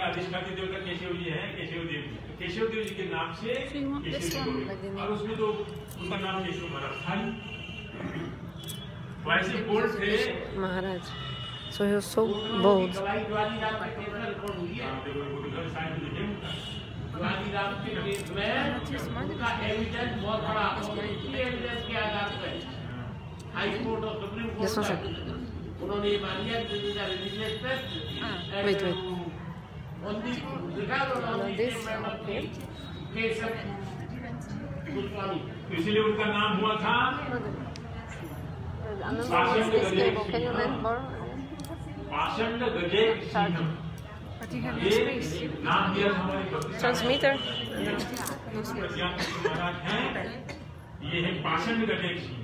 के अधिष्ठात्री देवता केशव जी हैं, केशव देव जी। केशव देव जी के नाम से केशव जी, और उसमें तो उनका नाम केशव महाराज था। वैसे बोल्ड थे Maharaj. So he was so bold. Just one second. Wait. इसलिए उनका नाम हुआ था पाषंड गजे सिंह। नाम दिया हमारे Transmitter. महाराज हैं, ये है पाषंड गजे Singh.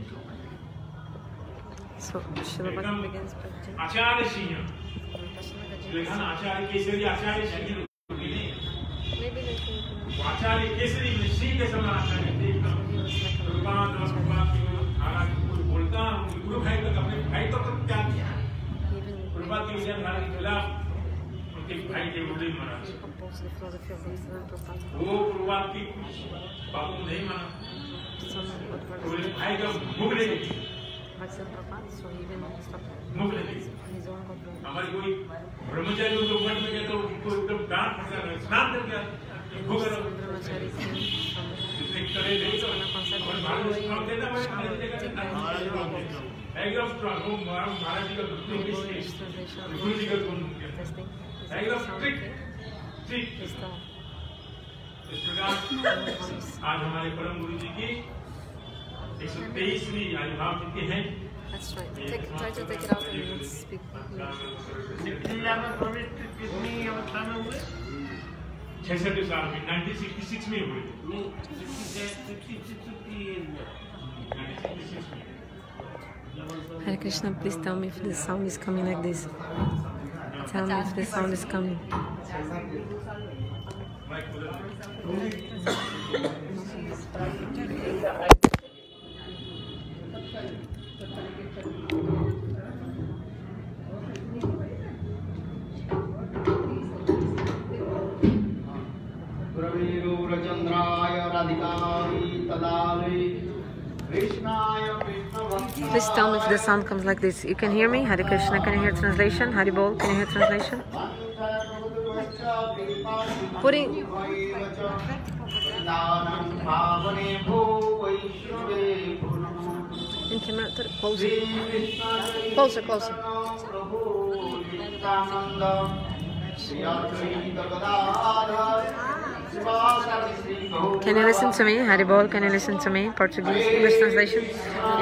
So Srila Bhakti begins Prajnana. आचार्य सिंह, लेकिन आचार्य केसरी, आचार्य सिंह आचार्य केसरी में सिंह के समान आचार्य थे। प्रभुपाद महाराज को बोलता गुरु भाई तक अपने भाई तक त्याग किया। प्रभुपाद के विजय महाराज के खिलाफ उनके भाई के गुरुदेव महाराज वो प्रभुपाद की कुछ बातों नहीं माना, तो भाई का मुख नहीं हमारी कोई ब्रह्मचारी उनको वन में कहता उनको एकदम डांट पड़ता है, स्नान करके भूख करे नहीं तो और भाग स्नान देता है एकदम स्ट्रांग हो। महाराज जी का गुरु जी का गुण एकदम स्ट्रिक्ट। इस प्रकार आज हमारे परम गुरु जी की 123वीं आविर्भाव तिथि है। That's right. Try to take it out and let's speak. 66 साल में 1966 में हुए। Hare Krishna, please tell me if the sound is coming like this. Tell me if the sound is coming. Please tell me if the sound comes like this. You can hear me? Hare Krishna, can you hear translation? Hari Bol, can you hear translation? Putting in camera, closer. Closer. Can you listen to me? Haribol, can you listen to me? Portuguese, English translation.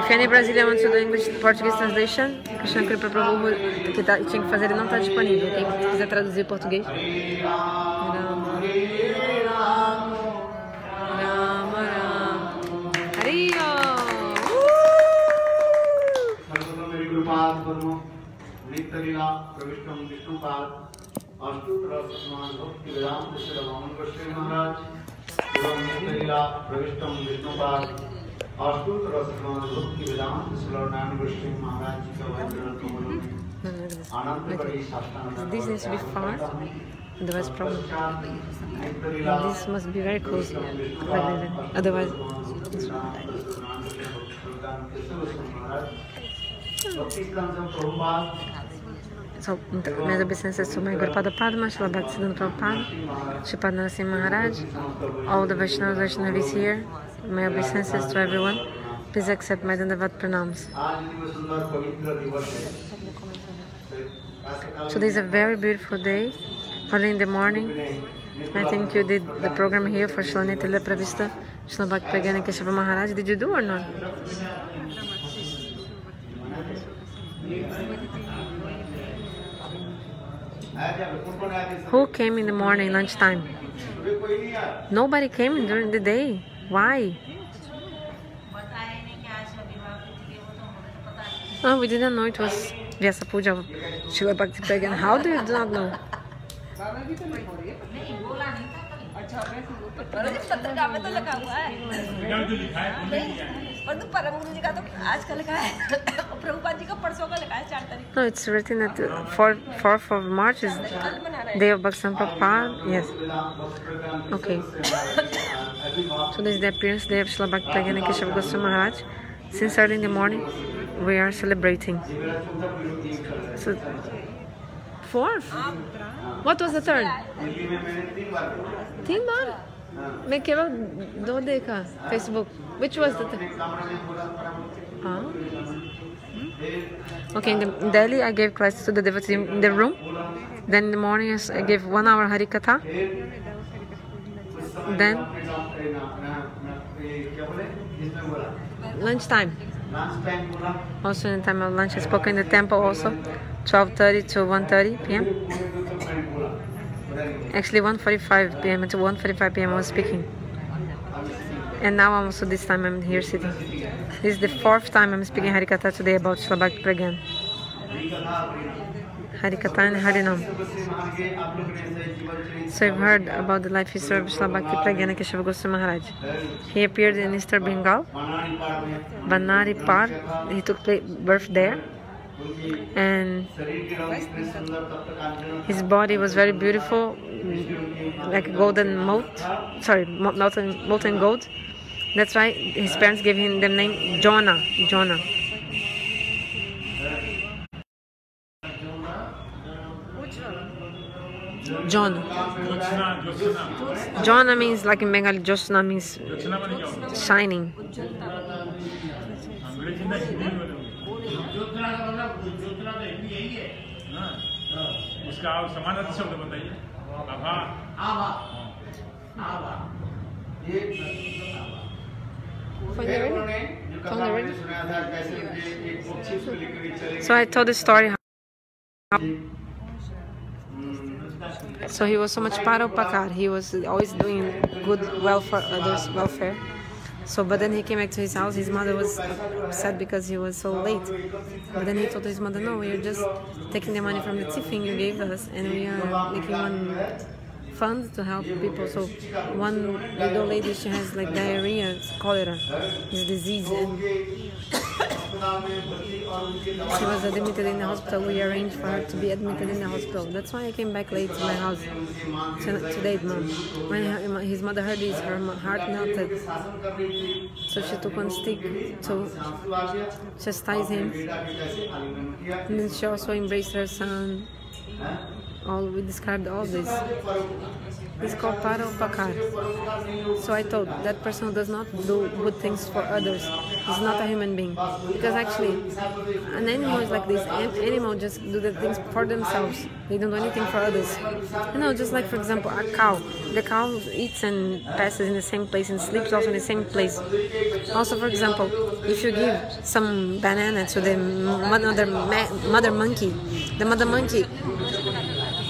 If any Brazilian wants to do English, Portuguese translation, Krishna Kripa Prabhu, que tinha que fazer, ele não está disponível. Quem quiser traduzir português. Rama, Rama, Hariyo! This needs to be far, otherwise problem. And this must be very close, otherwise. So, my obeisances to my Prabhupada Padma, Srila Bhaktisiddhanta Saraswatipad, Srila Narasimha Maharaj, all the Vaishnavis here. My obeisances to everyone. Please accept my Dandavat pranams. Today is a very beautiful day, early in the morning. I think you did the program here for Srila Nitila Pravista, Srila Bhakti Prajnana Kesava Maharaj. Did you do or not? Who came in the morning, lunchtime? Nobody came during the day. Why? Oh, we didn't know it was Vyasa Puja of Srila Bhakti Prajnana. How do you not know? No, it's written that 4th of March is Day of Bhakti Prabhupada? Yes. Okay. So this is the appearance day of Srila Bhakti Prajnana Kesava Gosvami Maharaja. Since early in the morning, we are celebrating. So, fourth? What was the third? तीन बार मैं केवल दो देखा Facebook. Which was the third? Okay, in Delhi I gave class to the devotees in the room. Then in the morning I gave 1 hour Harikatha. Then lunchtime. Also in the time of lunch I spoke in the temple also. 12:30 to 1:30 p.m. Actually 1:45 p.m. until 1:45 p.m. I was speaking. And now also this time I'm here sitting. This is the 4th time I'm speaking Harikatha today about Srila Bhakti Prajnana. Harikatha and Harinam. So you've heard about the life history of Srila Bhakti Prajnana Kesava Gosvami Maharaja. He appeared in Eastern Bengal, Banari Par. He took birth there. And his body was very beautiful, like golden mote, molten gold. That's why his parents gave him the name Jonah. Jonah means, like in Bengali, Josna means shining. उसका और समानार्थी शब्द बताइए। So I told the story how so he was so much paropakar. He was always doing good for others' welfare. So, but then he came back to his house. His mother was upset because he was so late. But then he told his mother, "No, we are just taking the money from the tiffin you gave us, and we are making one fund to help people." So, one little lady, she has like diarrhea, cholera, this disease, and she was admitted in the hospital. We arranged for her to be admitted in the hospital. That's why I came back late to my house today, Mom. When his mother heard this, her heart melted. So she took one stick to chastise him. And then she also embraced her son. We described all this. It's called paropakar. So I told that person who does not do good things for others is not a human being. Because actually, an animal is like this. An animal just do the things for themselves. They don't do anything for others. You know, just like for example, a cow. The cow eats and passes in the same place and sleeps also in the same place. Also, for example, if you give some banana to the mother monkey, the mother monkey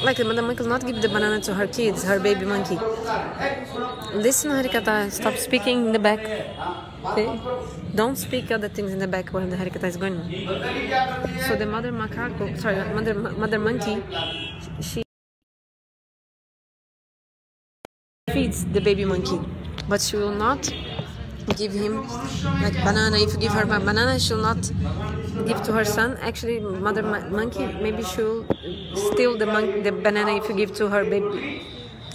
will not give the banana to her kids, her baby monkey. Listen, Harikatha, stop speaking in the back. Okay? Don't speak other things in the back when the Harikatha is going on. So the mother monkey, she feeds the baby monkey, but she will not give him like banana. If you give her a banana, she will not give to her son. Actually, mother monkey, maybe she'll steal the banana if you give to her baby.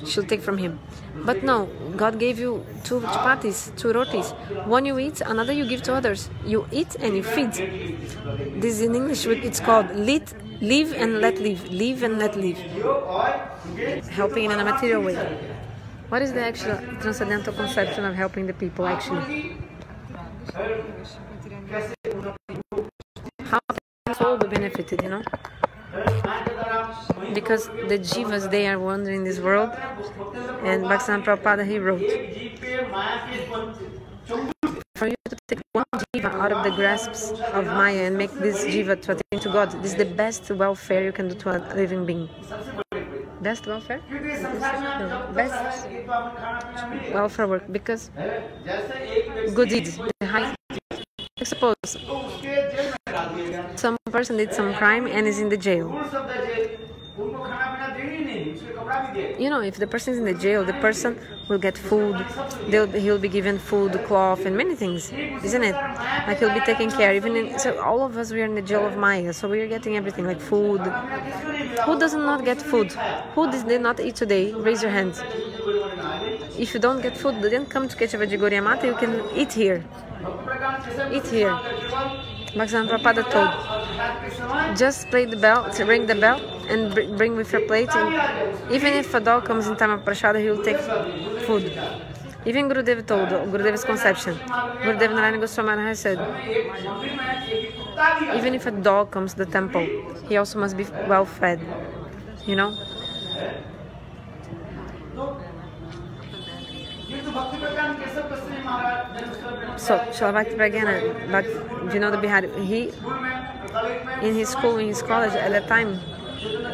She'll take from him. But no, God gave you 2 chapatis, 2 rotis. One you eat, another you give to others. You eat and you feed. This in English, it's called live and let live. Live and let live. Helping in a material way. What is the actual transcendental conception of helping the people actually? How can the soul be benefited, you know? Because the jivas, they are wandering this world, and Bhakti Prabhupada, he wrote, for you to take one jiva out of the grasps of Maya and make this jiva to attain to God, this is the best welfare you can do to a living being. Best welfare? No, best welfare work, because good deeds, the high. Suppose some person did some crime and is in the jail. you know, if the person is in the jail, the person will get food, he'll be given food, cloth, and many things, isn't it? Like he'll be taken care. So all of us, we are in the jail of Maya, so we are getting everything, like food. Who does not get food? Who did not eat today? Raise your hands. If you don't get food, then come to Kesava Gosvami Maharaja, you can eat here. Eat here. Bhaktivedanta Prabhupada told, just play the bell, ring the bell, and bring with your plate. And even if a dog comes in time of prasada, he will take food. Even Gurudev told, Gurudev's conception, Gurudev Narayana Goswami Maharaja said, even if a dog comes to the temple, he also must be well fed, you know. So, Srila Bhakti Prajnana, Vinod Bihari, he, in his school, in his college at that time,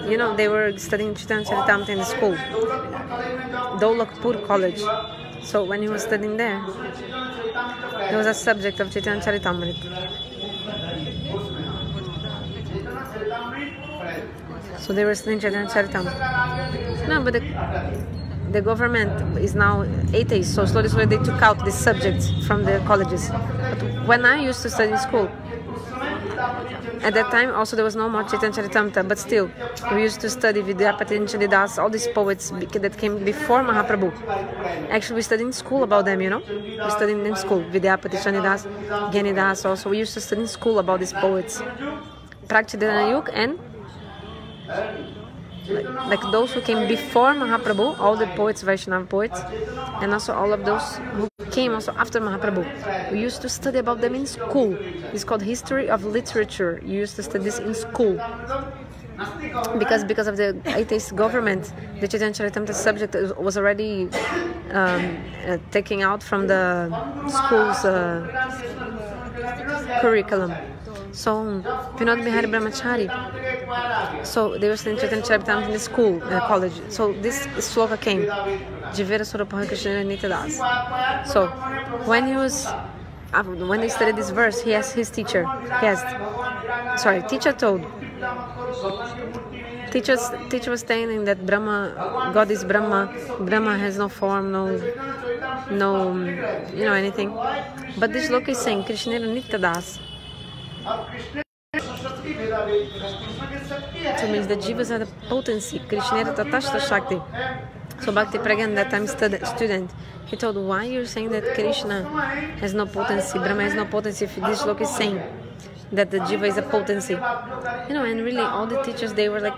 you know, they were studying Chaitanya Charitamrita in the school, Dolakpur College. So when he was studying there was a subject of Chaitanya Charitamrita. So they were studying Chaitanya Charitamrita. No, but the government is now atheist, so slowly they took out this subject from the colleges. But when I used to study in school, at that time also there was no more Chaitanya Charitamrita, but still we used to study Vidyapati and Chandidas, all these poets that came before Mahaprabhu. Actually we studied in school about them, you know. We studied in school, Vidyapati, Chandidas, Ganidas also. We used to study in school about these poets. Praktidanayuk and like those who came before Mahaprabhu, all the poets, Vaishnava poets, and also all of those who came also after Mahaprabhu. We used to study about them in school. It's called History of Literature. You used to study this in school. Because of the atheist government, the Chaitanya Charitamrita subject was already taken out from the school's curriculum. So, Vinod Bihari Brahmachari, so they were studying Chaitanya Charitamrita in the school, college. So this sloka came, Jivera Surapaha Krishna Nityadas. So, when they studied this verse, he asked his teacher, teacher told, teacher was saying that Brahma, God is Brahma, Brahma has no form, no, you know, anything. But this sloka is saying, Krishna Nityadas. So means the jivas are the potency, Krishna is Tatashta Shakti. So Bhakti Prajnana, that time student, he told, why you're saying that Krishna has no potency, Brahma has no potency, if this sloka is saying that the jiva is a potency, you know. And really all the teachers, they were like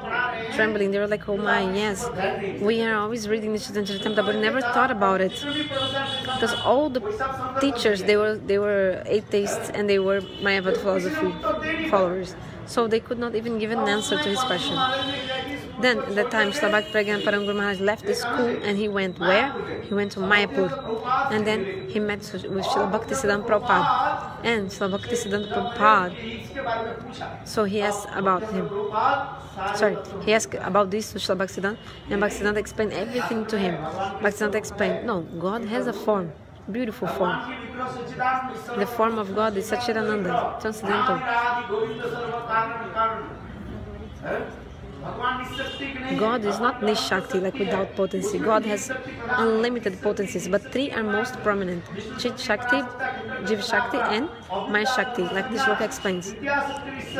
trembling, they were like, oh my, yes, we are always reading the Chaitanya Charitamrita, but never thought about it, because all the teachers, they were atheists and they were Mayavad philosophy followers, so they could not even give an answer to his question. Then at that time Srila Bhakti Prajnana Parama Gurudev Maharaj left the school and he went where? He went to Mayapur, and then he met with Srila Bhaktisiddhanta Prabhupada, and Srila Bhaktisiddhanta Prabhupada, so he asked about him. He asked about this to Srila Bhaktisiddhanta, and Bhaktisiddhanta explained everything to him. Bhaktisiddhanta explained, no, God has a form, beautiful form. The form of God is Sachidananda, transcendental. God is not Nishakti, like without potency. God has unlimited potencies, but three are most prominent: Chit Shakti, Jiv Shakti, and Maya Shakti, like this sloka explains.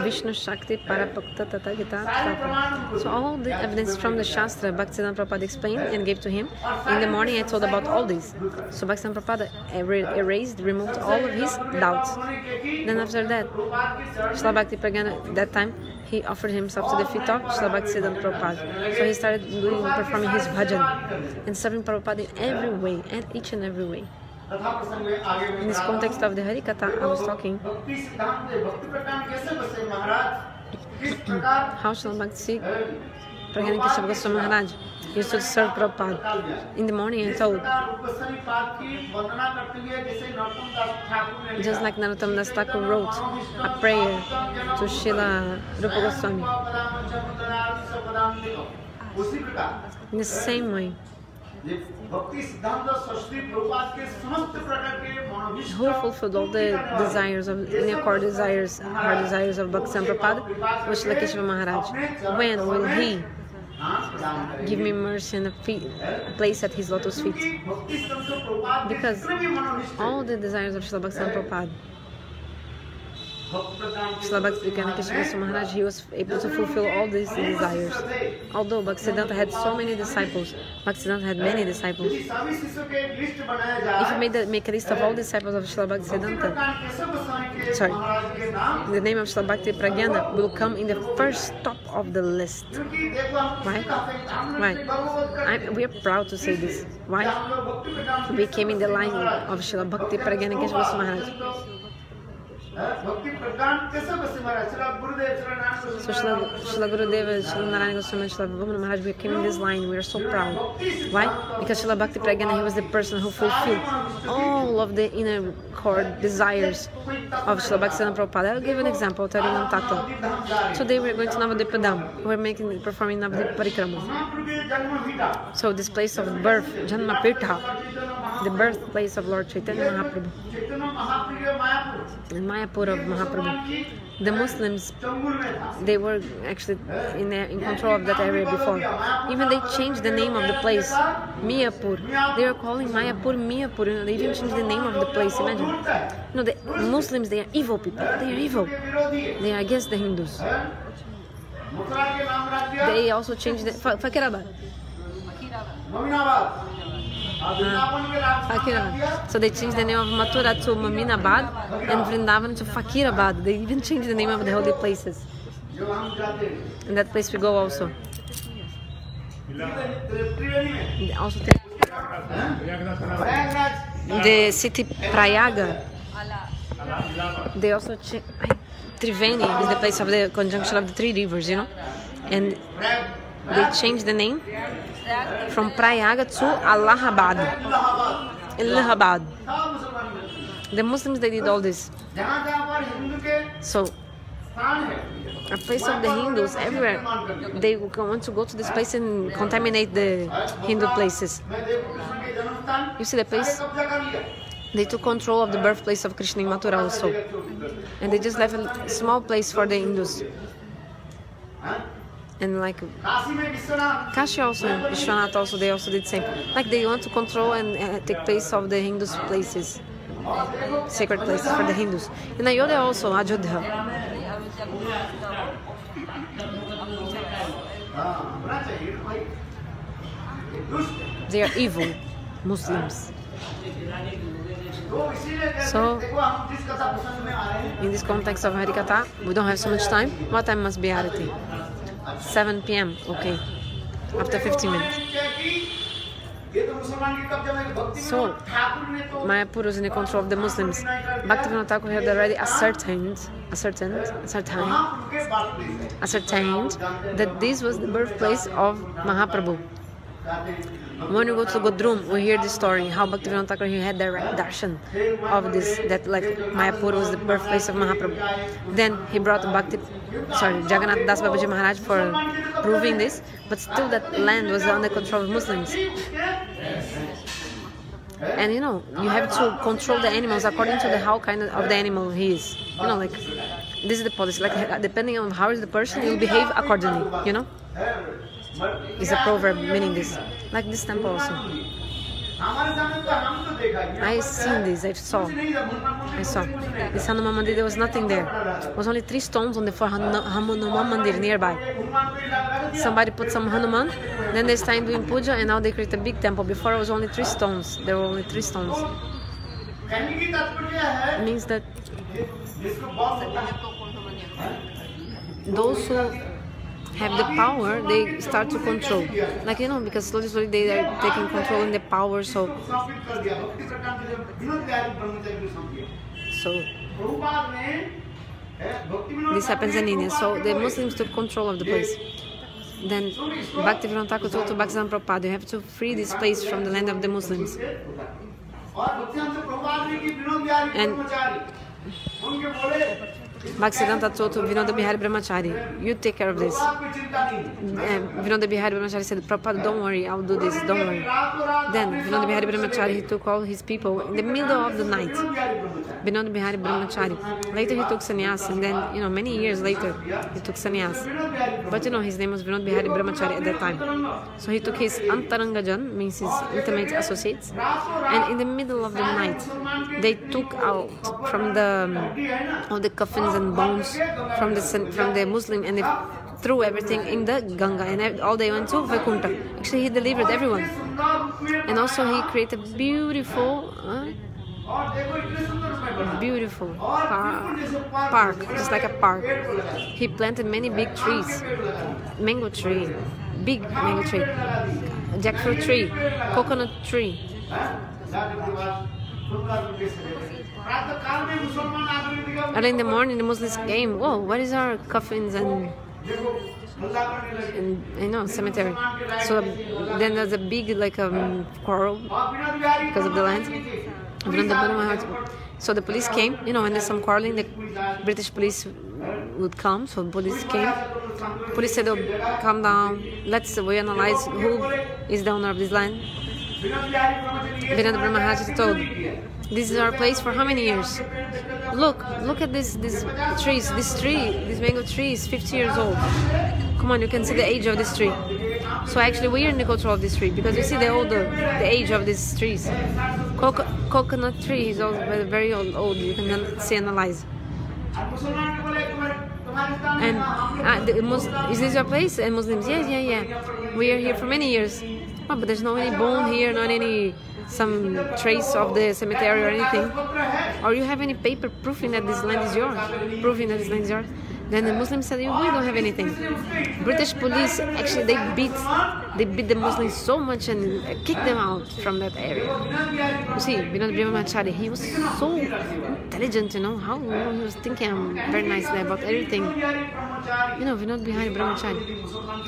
Vishnu Shakti, Parapakta, Tathagata, Tapa. So all the evidence from the Shastra, Bhaktisiddhanta Prabhupada explained and gave to him. In the morning I told about all this. So Bhaktisiddhanta Prabhupada removed all of his doubts. Then after that, Srila Bhakti Prajnana, that time, he offered himself to the feet of Srila Bhaktisiddhanta Prabhupada. So he started performing his bhajan and serving Prabhupada in every way, and each and every way. In this context of the Harikatha, I was talking how Srila Bhakti Prajnana Kesava Gosvami Maharaja used to serve Prabhupada. In the morning I told, just like Narottam Das Thakur wrote a prayer to Srila Rupa Goswami, in the same way, who fulfilled all the desires of inner core desires, heart desires of Bhaktisiddhanta Prabhupada was Srila Kesava Maharaj. When will he give me mercy and a place at his lotus feet. Because all the desires of Srila Bhaktisiddhanta Prabhupada, Srila Bhakti Prajnana Kesava Maharaja, he was able to fulfill all these desires. Although Bhaktisiddhanta had so many disciples, Bhaktisiddhanta had many disciples. If you make a list of all disciples of Srila Bhaktisiddhanta, the name of Srila Bhakti Prajnana will come in the first top of the list. Why? We are proud to say this. Why? We came in the line of Srila Bhakti Prajnana Kesava Gosvami Maharaja. So Srila Gurudev, Srila Narayana Goswami, Srila Bhakti Maharaj, we came in this line. We are so proud. Why? Because Srila Bhakti Prajnana, he was the person who fulfilled all of the inner core desires of Srila Bhaktisiddhanta Prabhupada. I'll give you an example. I'll tell you one tattoo. Today we are going to Navadvipa Dham. We're performing Navadvipa Parikrama. So this place of birth, Janma Pirtha, the birthplace of Lord Chaitanya Mahaprabhu, in Mayapur of Mahaprabhu. The Muslims, they were actually in control of that area before. Even they changed the name of the place, Miyapur. They were calling Mayapur Miyapur. You know, they even changed the name of the place. Imagine. No, the Muslims, they are evil people. They are evil. They are against the Hindus. They also changed the Fakirabad. So they changed the name of Mathura to Maminabad and Vrindavan to Fakirabad. They even changed the name of the holy places. In that place we go also. Also the city Prayaga. They also Triveni is the place of the conjunction of the three rivers, you know, and they changed the name from Prayaga to Allahabad. The Muslims, they did all this. So, a place of the Hindus everywhere, they want to go to this place and contaminate the Hindu places. You see the place? They took control of the birthplace of Krishna in Mathura also. And they just left a small place for the Hindus. And like Kashi also, Vishwanath also, they also did the same. Like they want to control and take place of the Hindus' places, sacred places for the Hindus. In Ayodhya also, Ajodhya. They are evil Muslims. So, in this context of Harikatha, we don't have so much time. What time must be Arati? 7 p.m. Okay. After 15 minutes. So, Mayapur was in the control of the Muslims. Bhaktivinoda Thakur had already ascertained that this was the birthplace of Mahaprabhu. When you go to Godrum, we hear the story how Bhaktivinoda Thakur he had direct darshan of this, that like Mayapur was the birthplace of Mahaprabhu. Then he brought Jagannath Das Babaji Maharaj for proving this, but still that land was under control of Muslims. And you know, you have to control the animals according to how kind of the animal he is. You know, like this is the policy. Like depending on how is the person, he will behave accordingly. You know. Is a proverb meaning this. Like this temple also. I seen this, I saw. This Hanuman Mandir, there was nothing there. There was only 3 stones on the floor, Hanuman Mandir nearby. Somebody put some Hanuman, then they started doing puja and now they create a big temple. Before it was only 3 stones. There were only 3 stones. It means that those who have the power, they start to control. Like, you know, because slowly they are taking control in the power, so this happens in India. So the Muslims took control of the place. Then Bhaktivinoda Thakur told to Bhaktisiddhanta Prabhupada, you have to free this place from the land of the Muslims. And Bhaktisiddhanta told to Vinod Bihari Brahmachari, you take care of this. Vinod Bihari Brahmachari said, Prabhupada, don't worry, I'll do this, don't worry. Then Vinod Bihari Brahmachari, he took all his people in the middle of the night. Vinod Bihari Brahmachari. Later he took sannyas, and then, many years later, he took sannyas. But his name was Vinod Bihari Brahmachari at that time. So he took his Antarangajan, means his intimate associates, and in the middle of the night, they took out from all the coffins and bones from the Muslim, and they threw everything in the Ganga, and all they went to Vaikuntha. Actually, he delivered everyone, and also he created a beautiful park, just like a park. He planted many big trees, mango tree, big mango tree, jackfruit tree, coconut tree. And in the morning, the Muslims came. Whoa, what is our coffins and cemetery? So then there's a big quarrel because of the land. So the police came. When there's some quarreling, the British police would come. So police came. Police said, "Oh, calm down. We analyze who is the owner of this land." Vinod Brahmachari told, "This is our place for how many years? Look at these trees. This mango tree is 50 years old. Come on, you can see the age of this tree. So actually, we are in the control of this tree because you see the age of these trees. Coconut tree is also very old. You can see, analyze. And is this your place? And Muslims, yeah. We are here for many years. Oh, but there's no any bone here, not any some trace of the cemetery or anything. Or you have any paper proving that this land is yours? Then the Muslims said, we don't have anything. British police, actually, they beat the Muslims so much and kicked them out from that area. You see, Vinod Brahmachari, he was so intelligent, how he was thinking very nicely about everything. Vinod Bihari Brahmachari,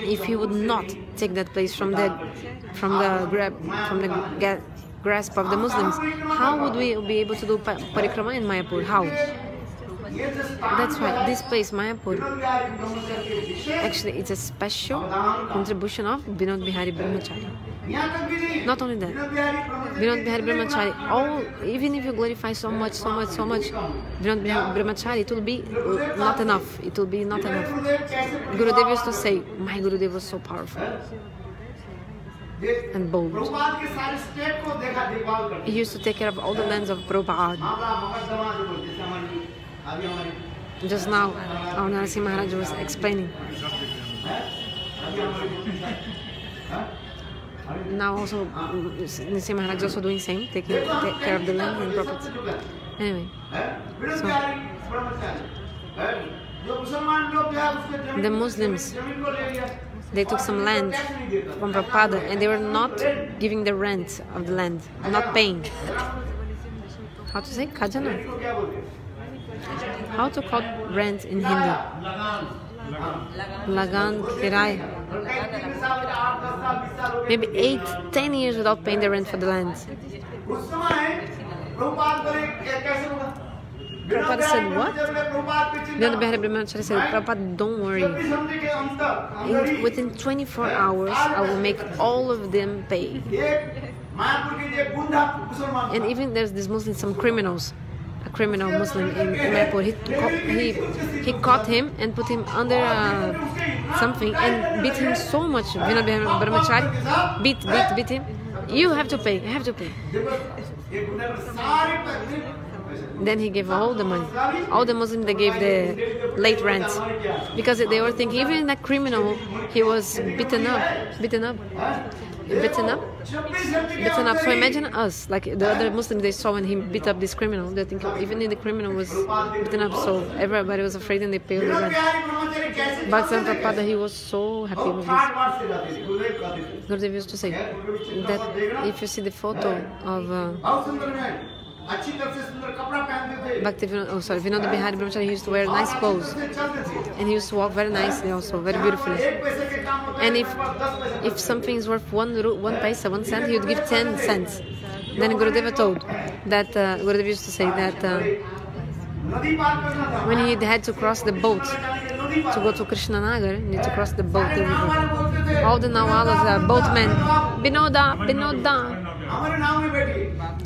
if he would not take that place from the grasp of the Muslims, how would we be able to do parikrama in Mayapur? How? That's why this place, Mayapur, actually it's a special contribution of Vinod Bihari Brahmachari. Not only that, Vinod Bihari Brahmachari, even if you glorify so much, Vinod Bihari Brahmachari, it will be not enough. It will be not enough. Gurudev used to say, my Gurudev was so powerful and bold. He used to take care of all the lands of Prabhupada. Just now, our Narasi Maharaj was explaining. Now also, Narasi Maharaj is also doing the same, take care of the land and property. Anyway, so the Muslims, they took some land from Prabhupada and they were not giving the rent of the land, not paying. How to say? Khajana? How to call rent in Hindi? Lagan, kirai. Maybe 8-10 years without paying the rent for the land. Prabhupada said, what? Vinod Bihari Brahmachari said, Prabhupada, don't worry. Within 24 hours, I will make all of them pay. And even there's this Muslim, some criminals. A criminal Muslim in Mayapur, he caught him and put him under something and beat him so much. Vinod Bihari Brahmachari beat him. You have to pay. Then he gave all the money. All the Muslims, they gave the late rent because they were thinking even that criminal, he was beaten up. So imagine us, like the other Muslims, they saw when he beat up this criminal, they think even the criminal was beaten up, so everybody was afraid and they paid the rent. Bhaktisiddhanta Prabhupada, he was so happy with this. Gurudev used to say that if you see the photo of Vinod Bihari Brahmachari, he used to wear nice clothes and he used to walk very nicely also, very beautifully. And if something is worth 1 paisa, 1 cent, he would give 10 cents. Then Gurudev told that, Gurudev used to say that when he had to cross the boat to go to Krishnanagar, he need to cross the boat, the river. All the Nawalas, boatmen, Binoda, Binoda,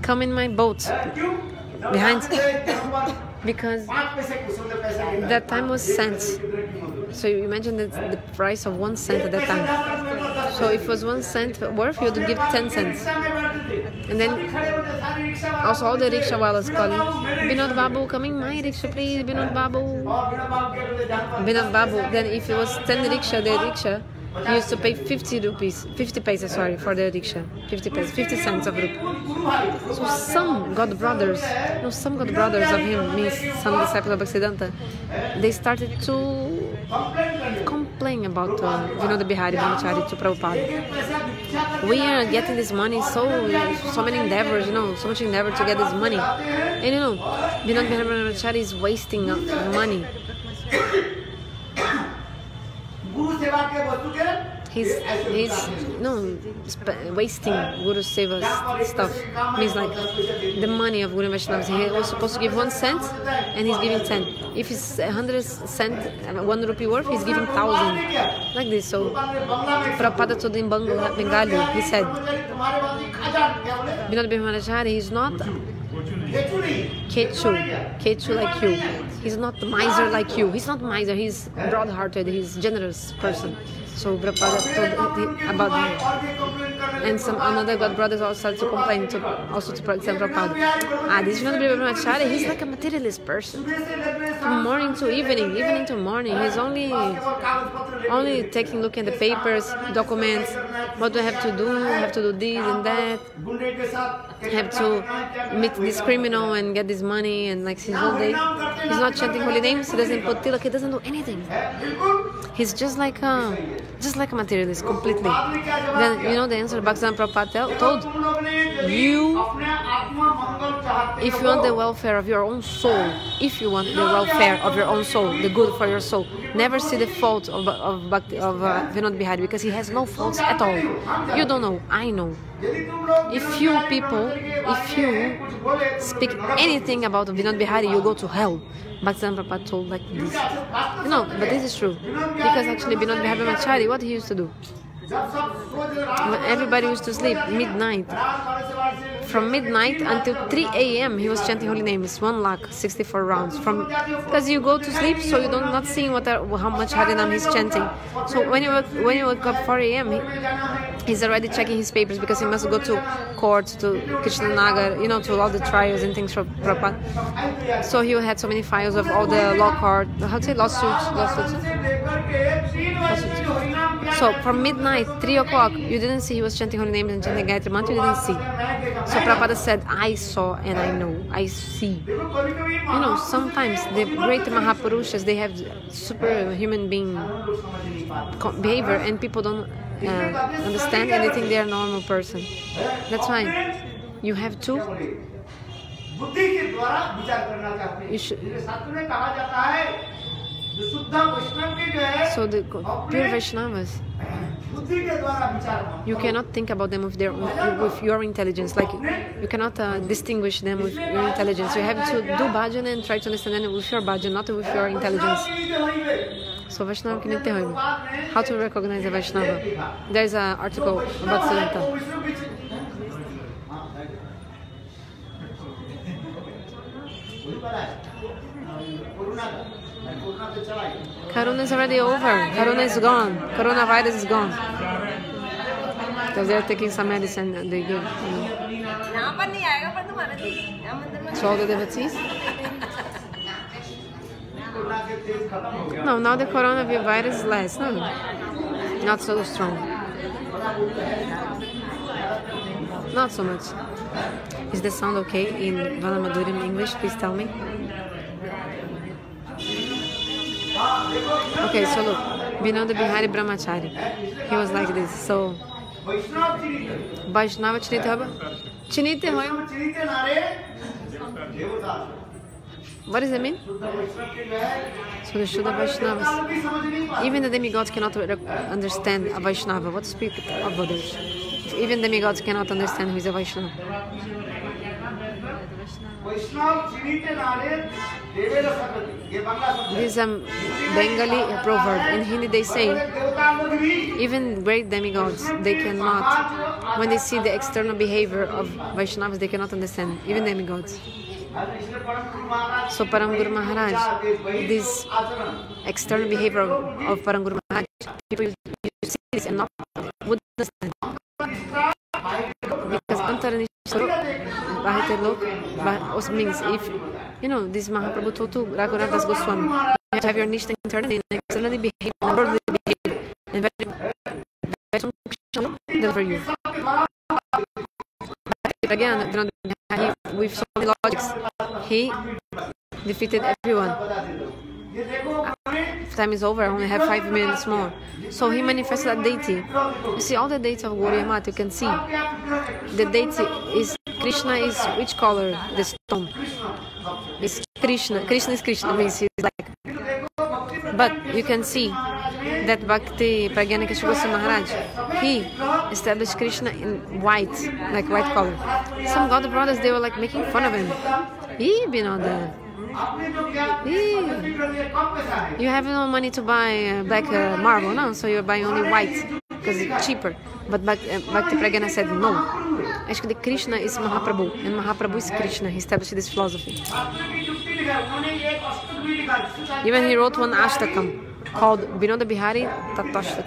come in my boat, behind, because that time was cents. So you imagine that the price of 1 cent at that time. So if it was 1 cent worth, you would give 10 cents. And then also all the rickshawalas calling, Vinod Babu, coming my rickshaw please, Vinod Babu. Vinod Babu. Then if it was 10 rickshaw, the rickshaw, he used to pay 50 paisa, sorry, for the rickshaw. 50 cents of rupee. So some God brothers of him, means some disciples of Bhaktisiddhanta, they started to complain about Vinod Bihari Brahmachari to Prabhupada. We are getting this money, so many endeavors, so much endeavor to get this money. And Vinod Bihari Brahmachari is wasting money. He's wasting Guru Seva's stuff. Means like the money of Guru Vaishnavas. He was supposed to give 1 cent and he's giving 10. If it's 100 cent, 1 rupee worth, he's giving 1,000. Like this. So Prabhupada told in Bengali, he said, Vinod Bihari Brahmachari is not Kechu like you. He's not miser like you. He's not miser. He's broad-hearted. He's generous person. So Prabhupada told about him. And some another God brothers also started to complain to Prabhupada. This Vinod Bihari Brahmachari, he's like a materialist person. From morning to evening to morning, he's only looking at the papers, documents, what do I have to do? I have to do this and that. I have to meet this criminal and get this money, and like his whole day, he's not chanting holy names, he doesn't put tilak, he doesn't do anything. He's just like a materialist, completely. Then the answer Bhaktisiddhanta Prabhupada told you, if you want the welfare of your own soul, the good for your soul, never see the fault of Vinod Bihari, because he has no faults at all. You don't know, I know. If you speak anything about Vinod Bihari, you go to hell. Bhaktisiddhanta Prabhupada told like this. But this is true. Because actually Vinod Bihari Brahmachari, what he used to do? When everybody used to sleep, midnight. From midnight until 3 a.m. he was chanting holy names, 1,64 rounds. Because you go to sleep, so you don't not seeing how much Harinam he's chanting. So when you wake up 4 a.m. he's already checking his papers, because he must go to court, to Krishnanagar, to all the trials and things for Prabhupada. So he had so many files of all the lawsuits. So from midnight, 3 o'clock, you didn't see he was chanting holy names and chanting Gayatri Mantra, you didn't see. So Prabhupada said, I saw and I know, I see. Sometimes the great Mahapurushas, they have superhuman being behavior, and people don't understand, and they think they are a normal person. That's why you have to. So the pure Vaishnavas, you cannot think about them with your intelligence. Like you cannot distinguish them with your intelligence. You have to do bhajan and try to understand them with your bhajan, not with your intelligence. So Vaishnava ki nitya hoiga. How to recognize a Vaishnava? There is an article about Siddhanta. Corona is already over. Corona is gone. Coronavirus is gone. Because they are taking some medicine that they give. So all the devotees? No, now the coronavirus is less. No, not so strong. Not so much. Is the sound okay in Vanamadurim English? Please tell me. Okay, so look, Vinod Bihari Brahmachari, he was like this. So, Vaishnava Chinite Hoya. What does it mean? So the Shuddha Vaishnavas, even the demigods cannot understand a Vaishnava. What speak of others? even demigods cannot understand who is a Vaishnava. This is a Bengali proverb. In Hindi they say, even great demigods, they cannot, when they see the external behavior of Vaishnavas, they cannot understand, even demigods. So Parama Guru Maharaj, this external behavior of Parama Guru Maharaj, people you see this and not would understand. Because also means if, you know, this Mahaprabhu told to Gauranga Goswami, you have to have your Nishta internally and externally behave, and worldly behave, and very deliver you. Again, with so many logics, he defeated everyone. Time is over, I only have 5 minutes more. So he manifested a deity. You see all the deities of Gauriya Mat, you can see. The deity is, Krishna is which color? The stone. It's Krishna. Krishna is Krishna, means he's like. But you can see that Bhakti Prajnana Kesava Gosvami Maharaja, he established Krishna in white, like white color. Some God brothers, they were like making fun of him. Vinod, you have no money to buy black marble, no? So you're buying only white because it's cheaper. But Bhakti Prajnana said no. Actually, Krishna is Mahaprabhu, and Mahaprabhu is Krishna. He established this philosophy. Even he wrote one ashtakam called Vinod Bihari Brahmachari.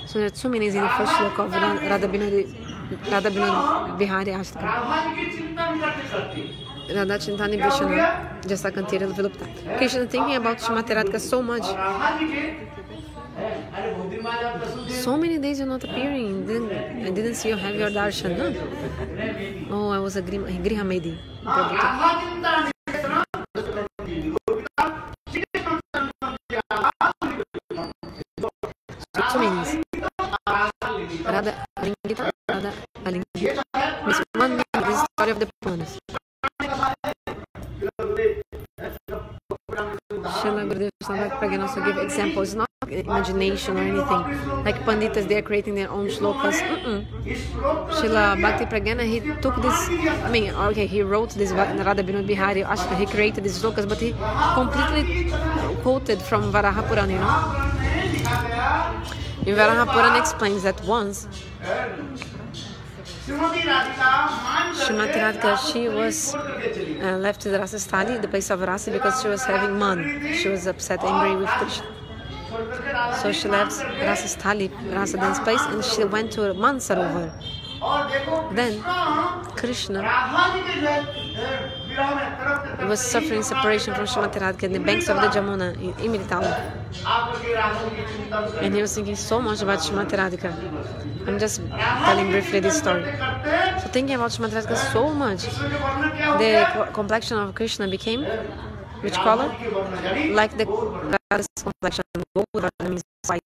So there are two meanings in the first sloka of Radha Vinod Bihari ashtakam. Radha Chintani Vishana, Jasa Kantira Vilupta. Krishna thinking about Srimati Radhika so much. So many days you're not appearing. I didn't see you have your darshan, no? Oh, I was a Griha Medi. So two meanings. Radha Alingita, Radha Alingita. One meaning is the story of the Puranas. Srila Gurudev Srila Bhakti Prajnana also give examples, not imagination or anything. Like Panditas, they are creating their own shlokas. Srila Bhakti Prajnana, he took this, he wrote this Radha Vinod Bihari Ashta, he created these shlokas, but he completely quoted from Varaha Purana, you know. In Varaha Purana explains that once Srimati Radhika, she was left to the Rasa Stali, the place of Rasa, because she was having man. She was upset, angry with Krishna. So she left Rasa Stali, Rasa dance place, and she went to Mansarovar. Then Krishna was suffering separation from Srimati Radhika in the banks of the Jamuna in Imritalu. And he was thinking so much about Srimati Radhika. I'm just telling briefly this story. So thinking about Srimati Radhika so much, the complexion of Krishna became which color? Like the Radha's complexion, gold, means white.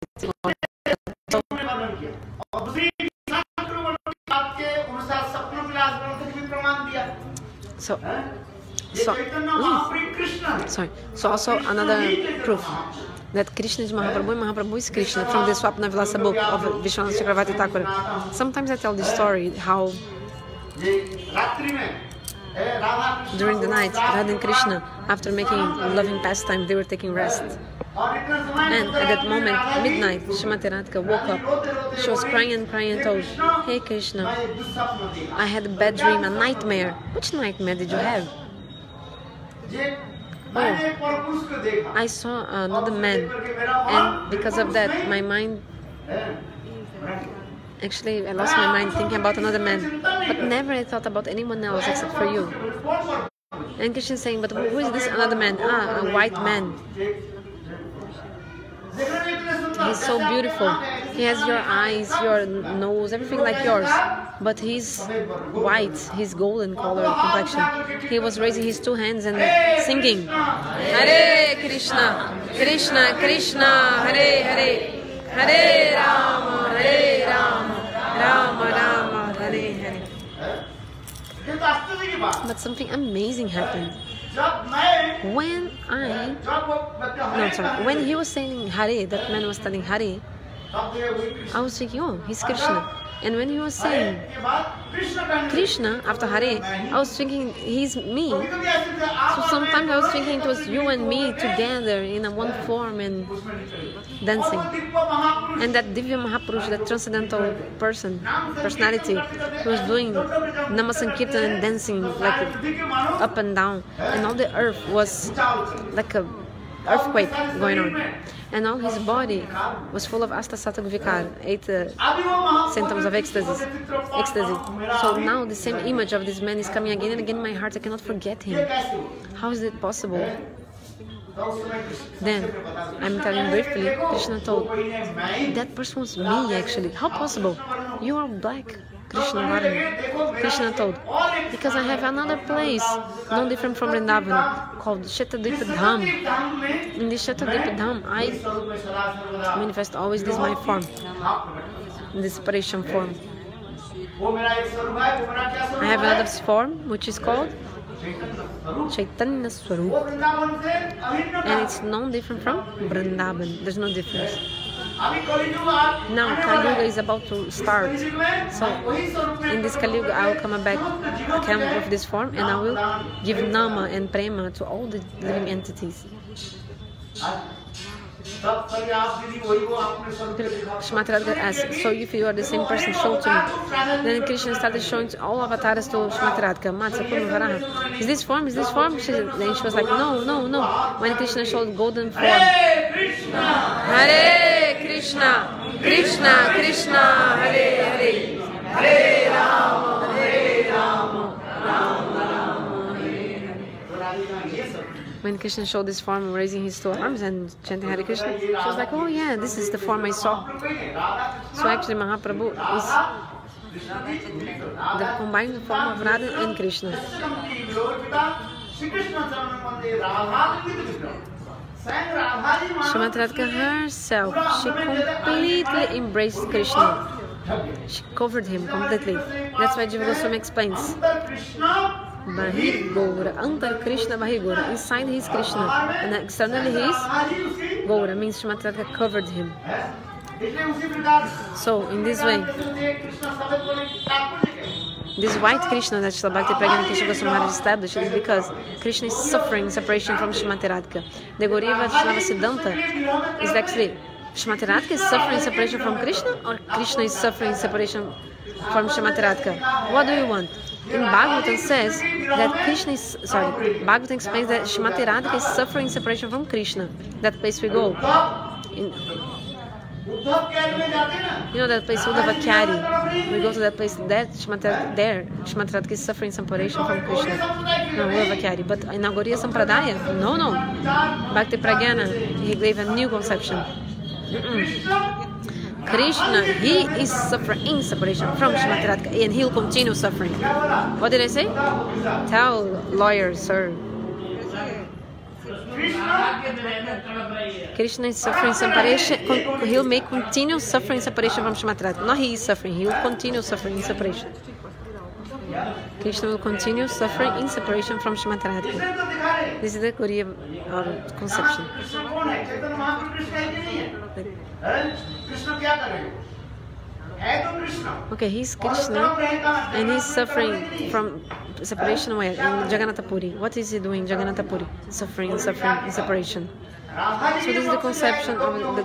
So also another proof that Krishna is Mahaprabhu and Mahaprabhu is Krishna from the Swapna Vilasa book of Vishwanath Chakravarti Thakura. Sometimes I tell this story how during the night, Radha and Krishna, after making loving pastime, they were taking rest. And at that moment, midnight, Srimati Radhika woke up. She was crying and told, "Hey Krishna, I had a bad dream, a nightmare." "Which nightmare did you have?" "Oh, I saw another man, and because of that, my mind... Actually, I lost my mind thinking about another man, but never I thought about anyone else except for you." And Krishna is saying, "But who is this another man?" "Ah, a white man. He's so beautiful. He has your eyes, your nose, everything like yours. But he's white, he's golden color complexion." He was raising his two hands and singing, "Hare Krishna, Krishna Krishna, Hare Hare, Hare Rama, Rama Rama, Hare Hare." But something amazing happened. When he was saying Hare, that man was telling Hare, I was thinking, oh, he's Krishna. And when he was saying Krishna after Hare, I was thinking he's me. So sometimes I was thinking it was you and me together in a one form and dancing. And that Divya Mahapurush, that transcendental personality, who was doing Namasankirtan and dancing like up and down. And all the earth was like a earthquake going on. And now his body was full of Astasattva Vikar, 8 symptoms of ecstasy. So now the same image of this man is coming again and again in my heart. I cannot forget him. How is it possible? Then, I'm telling briefly, Krishna told, that person was me actually. How possible? You are black. Krishna told, because I have another place, no different from Vrindavan, called Shetadipa Dham. In this Shetadipa Dham, I manifest always this my form, in this separation form. I have another form, which is called Chaitanya Swarup, and it's no different from Vrindavan. There's no difference. Now Kali Yuga is about to start, so in this Kali Yuga I will come with this form, and I will give Nama and Prema to all the living entities. Srimati Radhika asked, so if you are the same person, show to me. Then Krishna started showing all avatars to Srimati Radhika. Is this form? Is this form? Then she was like, no, no, no. When Krishna showed golden form, Hare Krishna, Krishna Krishna, Hare Hare, Hare Rama, Hare Rama, Rama Rama, Hare Hare. When Krishna showed this form, raising his two arms and chanting Hare Krishna, she was like, oh yeah, this is the form I saw. So actually Mahaprabhu is the combined form of Radha and Krishna. Srimati Radhika herself, she completely embraced Krishna. She covered him completely. That's why Jiva Goswami explains. Bahir Gaura, Antar Krishna Bahir Gaura. Inside he is Krishna, and externally he is Gaura, means Srimati Radhika covered him. So, in this way, this white Krishna that Srila Bhakti Prajnana Kesava Gosvami Maharaja established is because Krishna is suffering separation from Srimati Radhika. The Gauriya Vaishnava Siddhanta is actually Srimati Radhika is suffering separation from Krishna, or Krishna is suffering separation from Srimati Radhika. What do you want? In Bhagavatam says that Bhagavatam explains that Srimati Radhika is suffering separation from Krishna. That place we go. You know that place, Uddhavakyari. We go to that place Srimati Radhika is suffering separation from Krishna. No, Uddhavakyari. But in Gauriya Sampradaya, no. Bhakti Prajnana, he gave a new conception. Krishna, he is suffering separation from Srimati Radhika, and he will continue suffering. What did I say? Tell lawyers, sir. Krishna is suffering separation. He will make continue suffering separation from Srimati Radhika. Not he is suffering. He will continue suffering in separation. Krishna will continue suffering in separation from Srimati Radhika. This is the Gauriya conception. Okay, he's Krishna and he's suffering from separation where? In Jagannath Puri. What is he doing in Jagannath Puri? Suffering in separation. So this is the conception of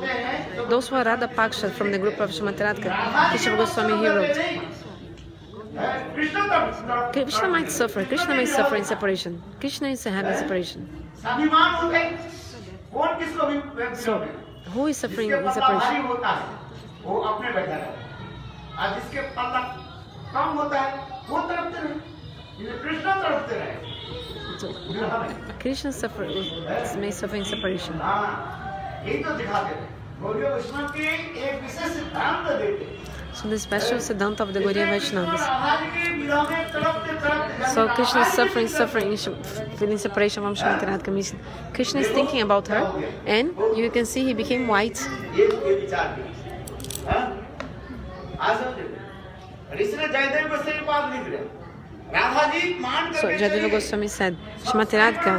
those who are Radha Paksha from the group of Srimati Radhika. Kesava Goswami, he wrote, Krishna might suffer in separation. Krishna is having separation. So, who is suffering in separation? So, Krishna may suffer in separation. So the special Siddhanta of the Gauriya Vaishnavas. So Krishna is suffering, feeling separation from Srimati Radhika. Means Krishna is thinking about her, and you can see he became white. So Jadava Goswami said, Srimati Radhika,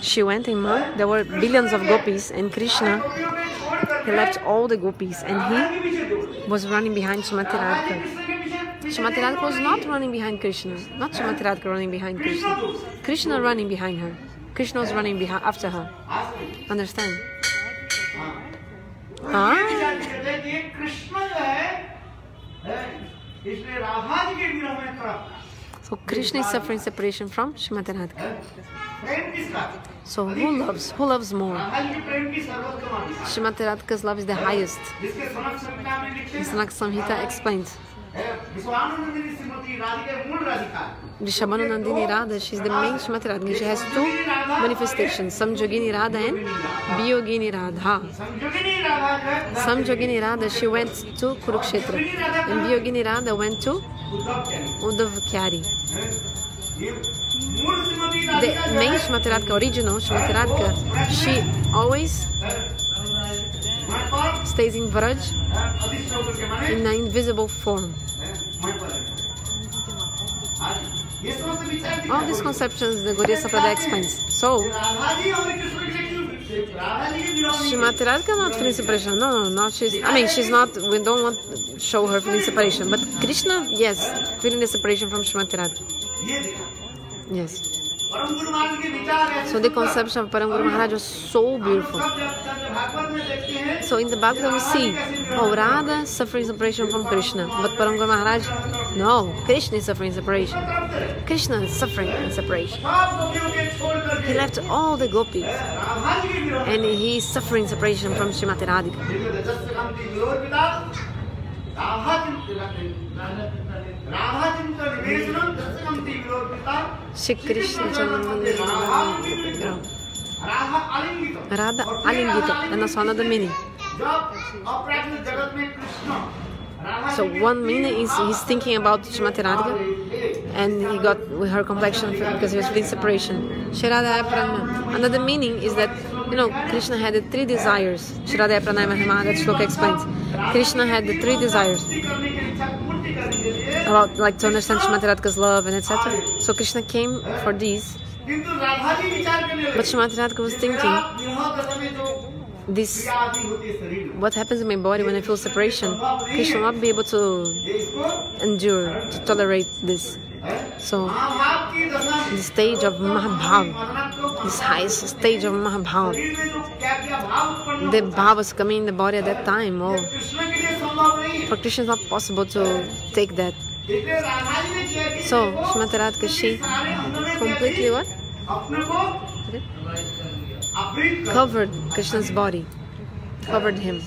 she went in Mount, there were billions of gopis, and Krishna, he left all the gopis, and he was running behind Srimati Radhika. Srimati Radhika was not running behind Krishna, not Srimati Radhika running behind Krishna. Krishna running behind her. Krishna was running after her. Understand? So Krishna is suffering separation from Srimati Radhika. So who loves more? Srimati Radhika's love is the highest. Sanat Samhita explains. Vrishabhanu Nandini Radha, she is the main Srimati Radhika. She has two manifestations, Samjogini Radha and Biyogini Radha. Samjogini Radha, she went to Kurukshetra, and Biyogini Radha went to Uddhav Kyari. The main Srimati Radhika, original Srimati Radhika, she always stays in Vraj in an invisible form. All these conceptions the Gaudiya Sampradaya explains. So, Srimati Radhika not feeling separation. No, she's not, we don't want to show her feeling separation. But Krishna, yes, feeling the separation from Srimati Radhika. Yes. So the conception of Parama Guru Maharaj was so beautiful. So in the Bhagavatam we see, Radha suffering separation from Krishna, but Parama Guru Maharaj, no, Krishna is suffering separation. Krishna is suffering in separation. He left all the gopis, and he is suffering separation from Srimati Radhika. Shri Krishna Radha Alingita, and that's another meaning. So one meaning is he's thinking about Srimati Radhika, and he got with her complexion because he was feeling separation. Another meaning is that, Krishna had the three desires. Shradaya Pranaya Mahimanga Shloka explains. Krishna had the three desires about, to understand Srimati Radhika's love and etc. So Krishna came for these. But Srimati Radhika was thinking, this, what happens in my body when I feel separation, Krishna will not be able to endure, to tolerate this. So, the stage of Mahabhav, this highest stage of Mahabhav, the Bhav was coming in the body at that time. Oh, for Krishna it's not possible to take that. So, Srimati Radhika, she completely what? Okay. Covered Krishna's body, covered him,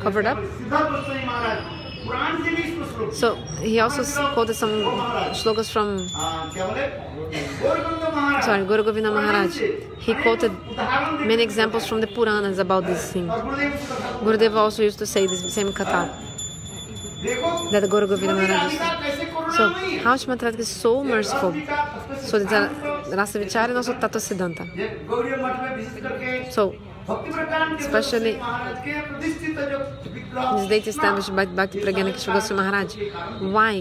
covered up. So he also quoted some shlokas from Guru Govinda Maharaj. He quoted many examples from the Puranas about this thing. Gurudev also used to say this same katha that Guru Govinda Maharaj used to. So how Srimati Radhika is so merciful. So the Rasa Vichara and also Tattva Siddhanta. So especially this date established by Bhakti Prajnana Kesava Gosvami Maharaja. Why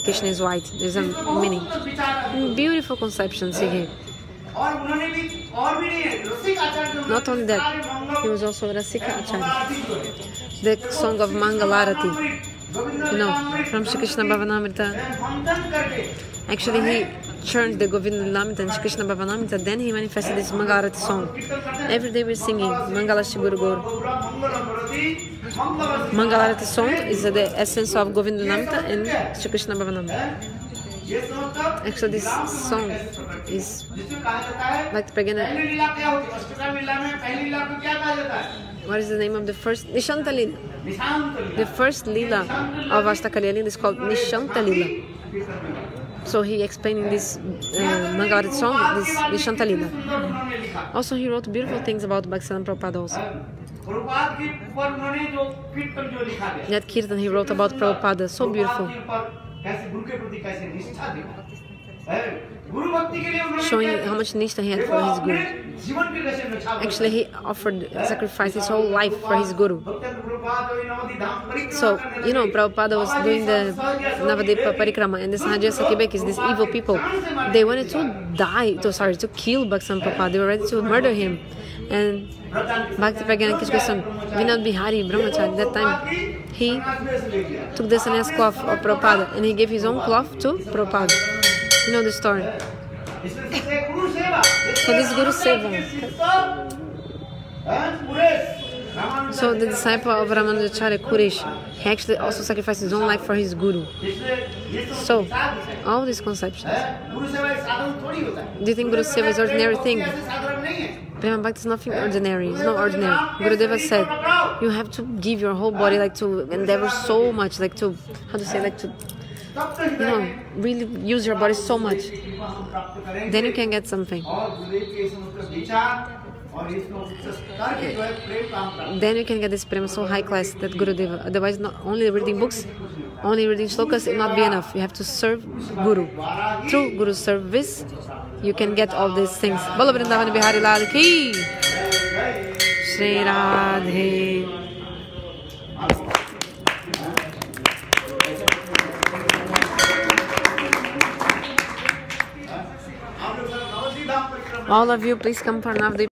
Krishna is white? There's a meaning. Beautiful conceptions he gave. Not only that, he was also Rasika Acharya. The song of Mangalarati, from Shri Krishna Bhavanamrita. Actually, he churned the Govinda Lamita and Shri Krishna Bhavanamrita, then he manifested this Mangalarati song. Every day we're singing Mangala Shri Guru Gaur. Mangalarati song is the essence of Govinda Lamita and Shri Krishna Bhavanamrita. Actually, this song is like Prajnana. What is the name of the first? Nishanta Lila. The first Lila of Ashtakali is called Nishanta Lila. So he explained in this Mangalarati song, this Nishanta Lila. Also, he wrote beautiful things about Bhaktisiddhanta Prabhupada also. That Kirtan he wrote about Prabhupada, so beautiful. Showing how much nishtha he had for his Guru. Actually, he offered, sacrificed his whole life for his Guru. So, you know, Prabhupada was doing the Navadvipa Parikrama, and the sannyasi Quebecers, these evil people, they wanted to kill Bhakti Prabhupada. They were ready to murder him. And Bhakti Prajnana Kesava, Vinod Bihari Brahmachari, that time, he took the sannyas cloth of Prabhupada and he gave his own cloth to Prabhupada. You know the story. So this Guru Seva. So the disciple of Ramanujacharya, Kuresh, he actually also sacrificed his own life for his Guru. So, all these conceptions. Do you think Guru Seva is ordinary thing? Prema Bhakti is nothing ordinary. It's not ordinary. Gurudeva said, you have to give your whole body, like to endeavor so much, like to, how to say, like to, you know, really use your body so much. Then you can get something. Then you can get this prema so high class that Gurudeva. Otherwise, not only reading books, only reading shlokas will not be enough. You have to serve Guru. Through Guru service, you can get all these things. Bolo Vrindavan Bihari Lal ki Shri Radhe. All of you, please come for Navadvipa.